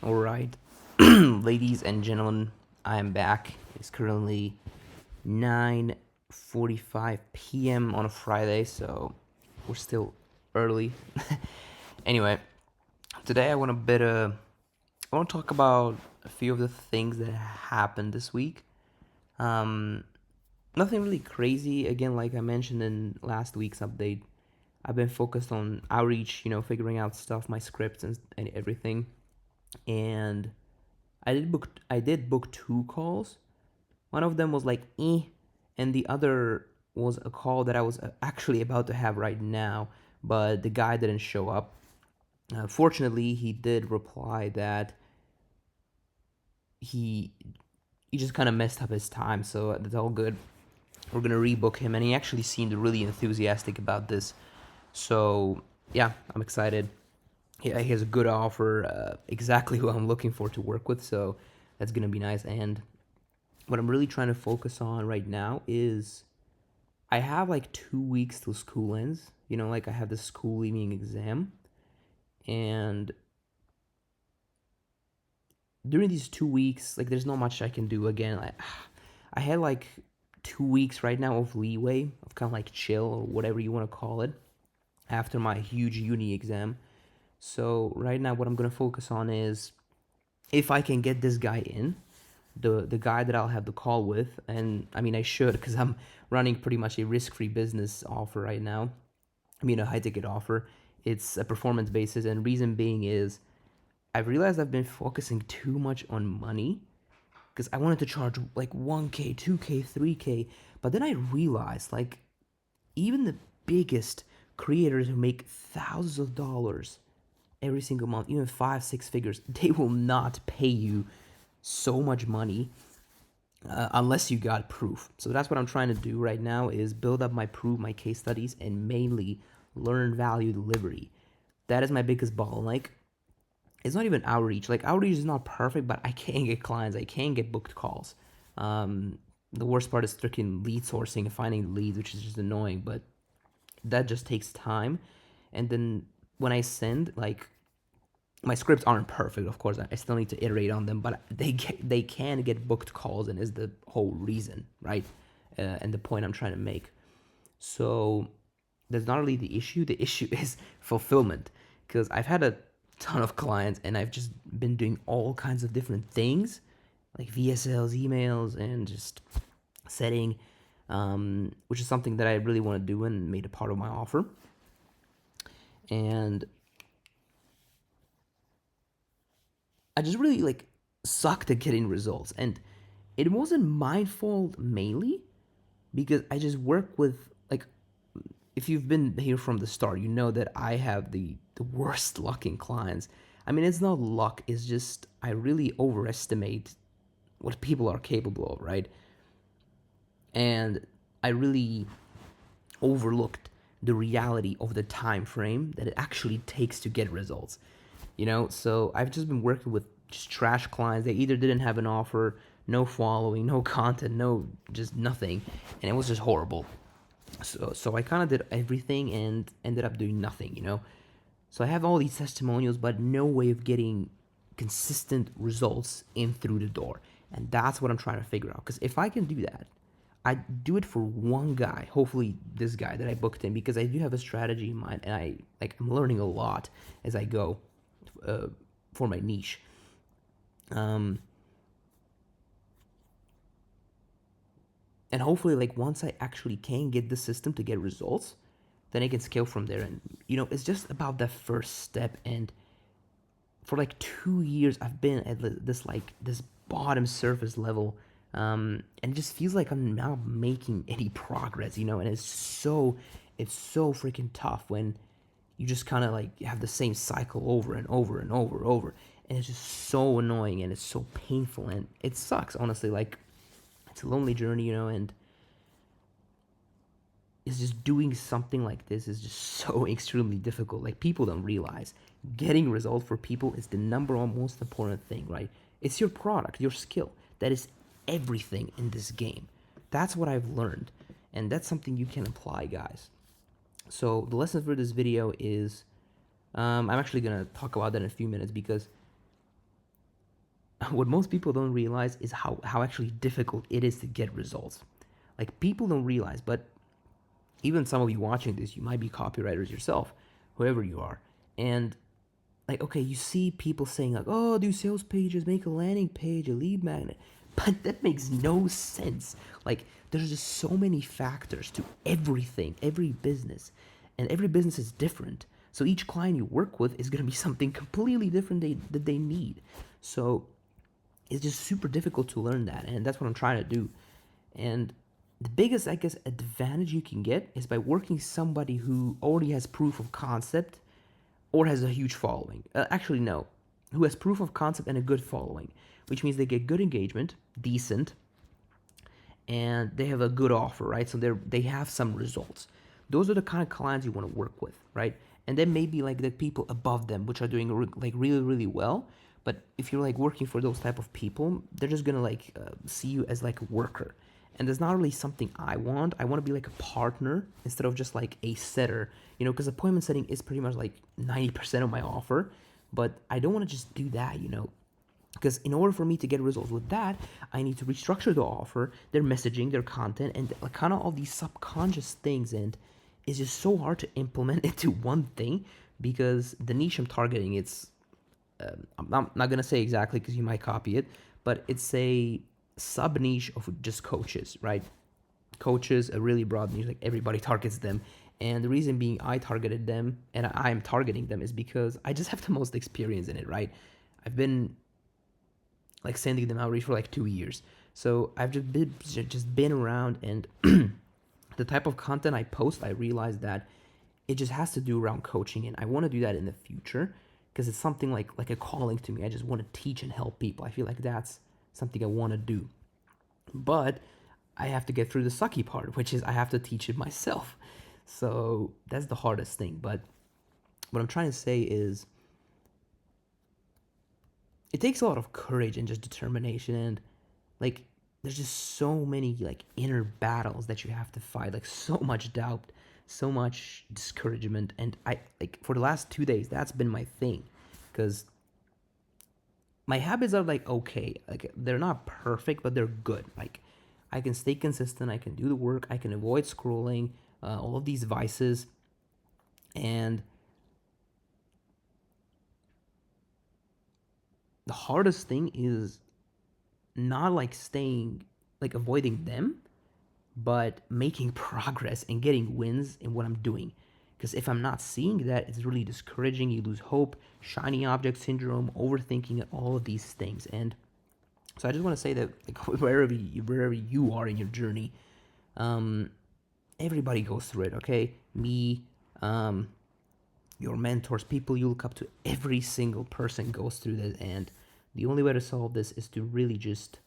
All right, ladies and gentlemen, I am back. It's currently 9:45 p.m. on a Friday, so we're still early. Anyway, today I want to talk about a few of the things that happened this week. Um, Nothing really crazy. Again, like I mentioned in last week's update, I've been focused on outreach, figuring out stuff, my scripts and everything. And I did book two calls. One of them was like and the other was a call that I was actually about to have right now, but the guy didn't show up. Fortunately, he did reply that he he just kind of messed up his time, so that's all good. We're gonna rebook him, and he actually seemed really enthusiastic about this. So yeah, I'm excited. He has a good offer, exactly who I'm looking for to work with. So that's gonna be nice. And what I'm really trying to focus on right now is I have like 2 weeks till school ends. Like I have the school leaving exam, and during these 2 weeks, like there's not much I can do. Again, I had like 2 weeks right now of leeway, of kind of like chill or whatever you want to call it, after my huge uni exam. So right now, what I'm gonna focus on is if I can get this guy in, the guy that I'll have the call with, and I mean I should because I'm running pretty much a risk-free business offer right now. I mean a high-ticket offer. It's a performance basis, and reason being is I've realized I've been focusing too much on money because I wanted to charge like 1K, 2K, 3K, but then I realized like even the biggest creators who make thousands of dollars every single month, even 5, 6 figures, they will not pay you so much money unless you got proof. So that's what I'm trying to do right now is build up my proof, my case studies, and mainly learn value delivery. That is my biggest bottleneck. It's not even outreach. Like outreach is not perfect, but I can get clients. I can get booked calls. The worst part is freaking lead sourcing and finding leads, which is just annoying. But that just takes time. And then when I send, like, my scripts aren't perfect, of course. I still need to iterate on them, but they can get booked calls, and is the whole reason, right? And the point I'm trying to make. So that's not really the issue. The issue is fulfillment, because I've had a ton of clients, and I've just been doing all kinds of different things, like VSLs, emails, and just setting, which is something that I really want to do and made a part of my offer. And I just really like sucked at getting results, and it wasn't my fault mainly because I just work with, like, if you've been here from the start, you know that I have the worst luck in clients. I mean, it's not luck, it's just I really overestimate what people are capable of, right? And I really overlooked the reality of the time frame that it actually takes to get results. So I've just been working with just trash clients. They either didn't have an offer, no following, no content, no, just nothing, and it was just horrible. So I kind of did everything and ended up doing nothing. So I have all these testimonials, but no way of getting consistent results in through the door. And that's what I'm trying to figure out. Because if I can do that, I do it for one guy, hopefully this guy that I booked in, because I do have a strategy in mind, and I'm learning a lot as I go for my niche. And hopefully, like, once I actually can get the system to get results, then I can scale from there. And it's just about that first step. And for like 2 years, I've been at this bottom surface level, and it just feels like I'm not making any progress. And it's so freaking tough when you just kind of like have the same cycle over and over and over and over, and it's just so annoying and it's so painful and it sucks, honestly. Like, it's a lonely journey, and it's just doing something like this is just so extremely difficult. Like, people don't realize getting results for people is the number one most important thing, right? It's your product, your skill. That is everything in this game. That's what I've learned, and that's something you can apply, guys. So the lesson for this video is, I'm actually gonna talk about that in a few minutes, because what most people don't realize is how actually difficult it is to get results. Like people don't realize, but even some of you watching this, you might be copywriters yourself, whoever you are. And like, okay, you see people saying like, oh, do sales pages, make a landing page, a lead magnet. But that makes no sense. Like, there's just so many factors to everything, every business. And every business is different. So each client you work with is going to be something completely different that they need. So it's just super difficult to learn that. And that's what I'm trying to do. And the biggest, I guess, advantage you can get is by working somebody who already has proof of concept or has a huge following. Actually, no, who has proof of concept and a good following, which means they get good engagement, decent, and they have a good offer, right? So they have some results. Those are the kind of clients you want to work with, right? And then maybe like the people above them, which are doing like really really well. But if you're like working for those type of people, they're just gonna like see you as like a worker, and that's not really something I want. I want to be like a partner instead of just like a setter, you know, because appointment setting is pretty much like 90% of my offer. But I don't want to just do that, you know, because in order for me to get results with that, I need to restructure the offer, their messaging, their content, and like kind of all these subconscious things. And it's just so hard to implement into one thing because the niche I'm targeting, it's I'm not gonna say exactly because you might copy it, but it's a sub niche of just coaches, right? Coaches, a really broad niche, like everybody targets them. And the reason being I targeted them and I'm targeting them is because I just have the most experience in it, right? I've been like sending them outreach for like 2 years. So I've just been around, and the type of content I post, I realized that it just has to do around coaching, and I want to do that in the future because it's something like a calling to me. I just want to teach and help people. I feel like that's something I want to do. But I have to get through the sucky part, which is I have to teach it myself. So that's the hardest thing. But what I'm trying to say is it takes a lot of courage and just determination, and like there's just so many like inner battles that you have to fight, like so much doubt, so much discouragement. And I like for the last 2 days that's been my thing, because my habits are like okay, like they're not perfect but they're good. Like I can stay consistent, I can do the work, I can avoid scrolling, all of these vices. And the hardest thing is not like staying, like avoiding them, but making progress and getting wins in what I'm doing. Because if I'm not seeing that, it's really discouraging. You lose hope, shiny object syndrome, overthinking, and all of these things. And so I just want to say that like, wherever you are in your journey, um, everybody goes through it. Okay, me, your mentors, people you look up to, every single person goes through this. And the only way to solve this is to really just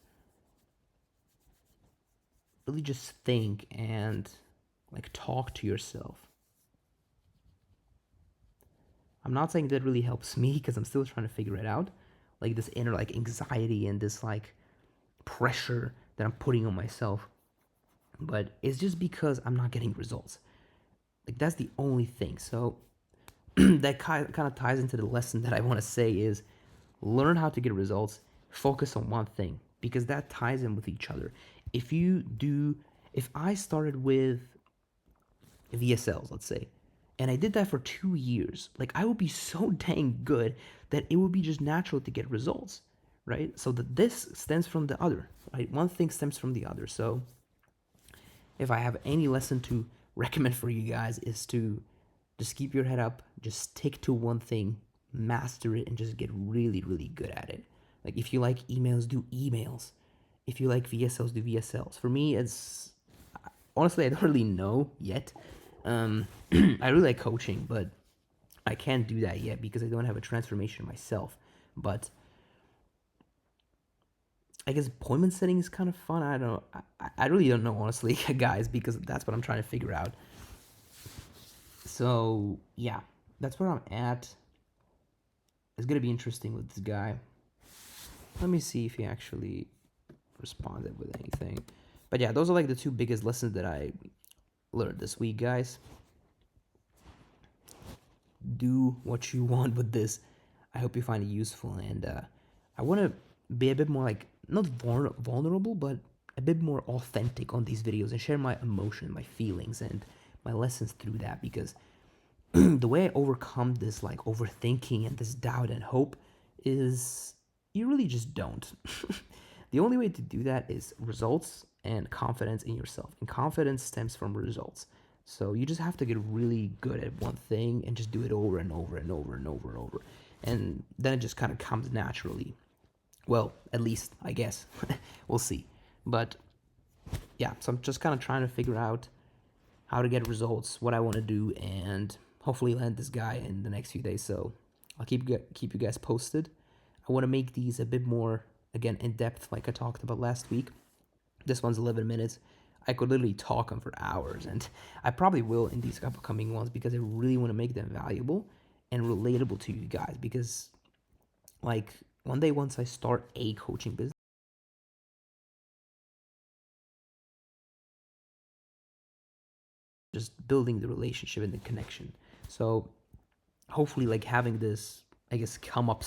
think and like talk to yourself. I'm not saying that really helps me because I'm still trying to figure it out. Like this inner like anxiety and this like pressure that I'm putting on myself. But it's just because I'm not getting results. Like that's the only thing. So that kind of ties into the lesson that I want to say is learn how to get results, focus on one thing because that ties in with each other. If you do, if I started with VSLs, let's say, and I did that for 2 years, like I would be so dang good that it would be just natural to get results, right? So that this stems from the other, right? One thing stems from the other. So if I have any lesson to recommend for you guys is to just keep your head up, just stick to one thing, master it, and just get really, really good at it. Like if you like emails, do emails. If you like VSLs, do VSLs. For me, it's honestly I don't really know yet. I really like coaching, but I can't do that yet because I don't have a transformation myself. But I guess appointment setting is kind of fun. I don't know. I really don't know, honestly, guys, because that's what I'm trying to figure out. So, yeah, that's where I'm at. It's going to be interesting with this guy. Let me see if he actually responded with anything. But yeah, those are like the two biggest lessons that I learned this week, guys. Do what you want with this. I hope you find it useful. And I want to be a bit more like not vulnerable, but a bit more authentic on these videos and share my emotion, my feelings, and my lessons through that. Because the way I overcome this like overthinking and this doubt and hope is you really just don't. The only way to do that is results and confidence in yourself. And confidence stems from results. So you just have to get really good at one thing and just do it over and over and over and over and over. And then it just kind of comes naturally. Well, at least, I guess. We'll see. But yeah, so I'm just kind of trying to figure out how to get results, what I want to do, and hopefully land this guy in the next few days. So I'll keep you guys posted. I want to make these a bit more, again, in depth, like I talked about last week. This one's 11 minutes. I could literally talk on for hours, and I probably will in these upcoming ones because I really want to make them valuable and relatable to you guys. Because, like, one day once I start a coaching business, just building the relationship and the connection. So hopefully, like having this, I guess, come up